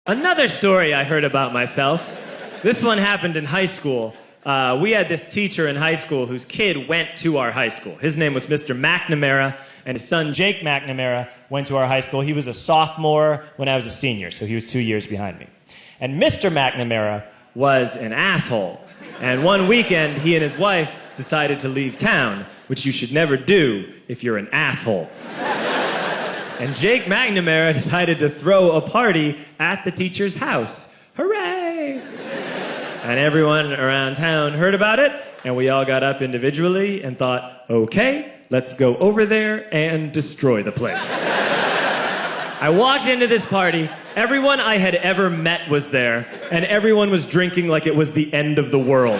Another story I heard about myself. This one happened in high school. We had this teacher in high school whose kid went to our high school. His name was Mr. McNamara, and his son Jake McNamara went to our high school. He was a sophomore when I was a senior, so he was 2 years behind me. And Mr. McNamara was an asshole. And one weekend, he and his wife decided to leave town, which you should never do if you're an asshole. And Jake McNamara decided to throw a party at the teacher's house. Hooray! And everyone around town heard about it, and we all got up individually and thought, okay, let's go over there and destroy the place. I walked into this party, everyone I had ever met was there, and everyone was drinking like it was the end of the world.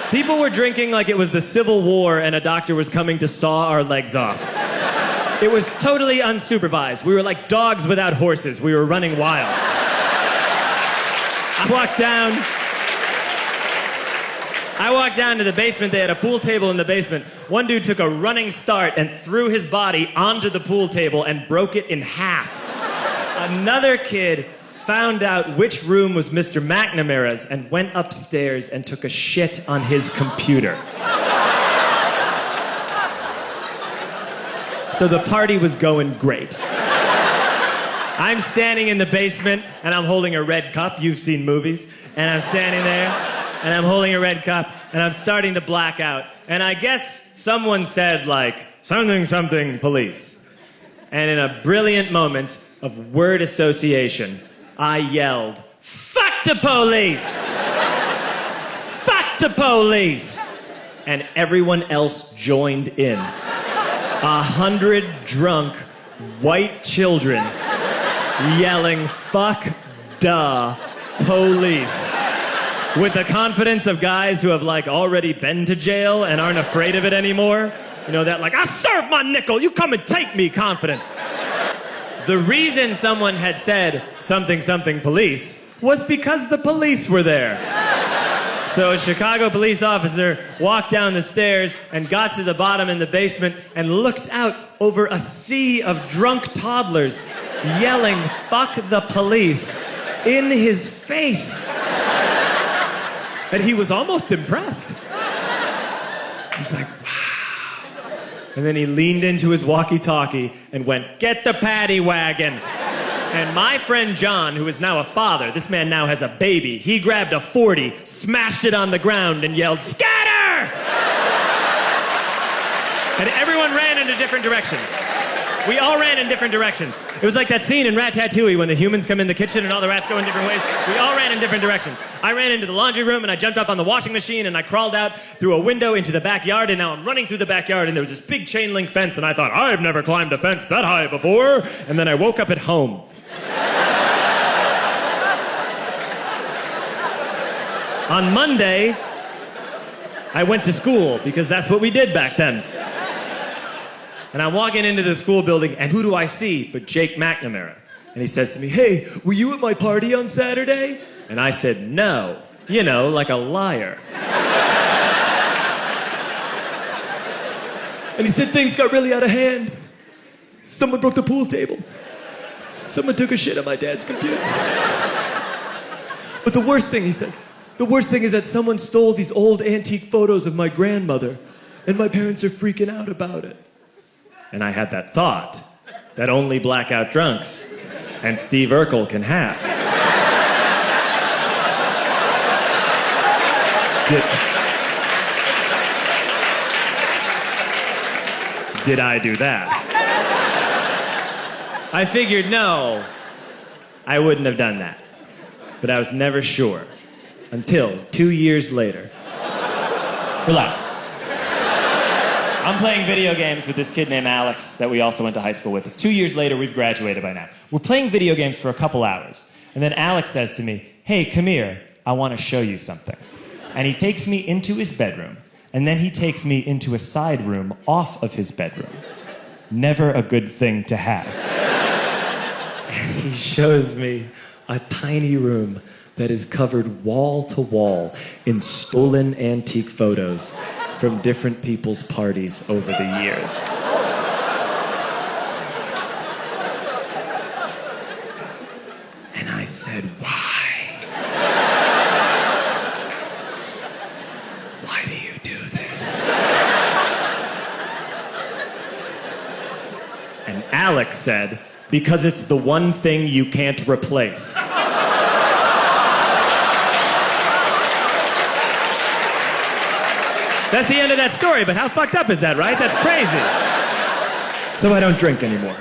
People were drinking like it was the Civil War and a doctor was coming to saw our legs off. It was totally unsupervised. We were like dogs without horses. We were running wild. I walked down to the basement. They had a pool table in the basement. One dude took a running start and threw his body onto the pool table and broke it in half. Another kid found out which room was Mr. McNamara's and went upstairs and took a shit on his computer. So the party was going great. I'm standing in the basement and I'm holding a red cup. You've seen movies. And I'm standing there and I'm holding a red cup and I'm starting to black out. And I guess someone said like, something, something, police. And in a brilliant moment of word association, I yelled, fuck the police! Fuck the police! And everyone else joined in. 100 drunk white children yelling, fuck the police. With the confidence of guys who have like already been to jail and aren't afraid of it anymore. You know, that like, I serve my nickel, you come and take me confidence. The reason someone had said something, something police was because the police were there. So a Chicago police officer walked down the stairs and got to the bottom in the basement and looked out over a sea of drunk toddlers yelling, fuck the police, in his face. And he was almost impressed. He was like, wow. And then he leaned into his walkie-talkie and went, get the paddy wagon. And my friend John, who is now a father, this man now has a baby, he grabbed a 40, smashed it on the ground, and yelled, scatter! And everyone ran in a different direction. We all ran in different directions. It was like that scene in Ratatouille when the humans come in the kitchen and all the rats go in different ways. We all ran in different directions. I ran into the laundry room and I jumped up on the washing machine and I crawled out through a window into the backyard, and now I'm running through the backyard and there was this big chain link fence and I thought, I've never climbed a fence that high before. And then I woke up at home. On Monday, I went to school because that's what we did back then. And I'm walking into the school building, and who do I see but Jake McNamara? And he says to me, hey, were you at my party on Saturday? And I said, no. You know, like a liar. And he said, things got really out of hand. Someone broke the pool table. Someone took a shit on my dad's computer. But the worst thing, he says, the worst thing is that someone stole these old antique photos of my grandmother, and my parents are freaking out about it. And I had that thought that only blackout drunks and Steve Urkel can have. Did I do that? I figured, no, I wouldn't have done that. But I was never sure until 2 years later. Relax. I'm playing video games with this kid named Alex that we also went to high school with. 2 years later, we've graduated by now. We're playing video games for a couple hours. And then Alex says to me, hey, come here, I want to show you something. And he takes me into his bedroom, and then he takes me into a side room off of his bedroom. Never a good thing to have. And he shows me a tiny room that is covered wall to wall in stolen antique photos from different people's parties over the years. And I said, why? Why do you do this? And Alex said, because it's the one thing you can't replace. That's the end of that story, but how fucked up is that, right? That's crazy. So I don't drink anymore.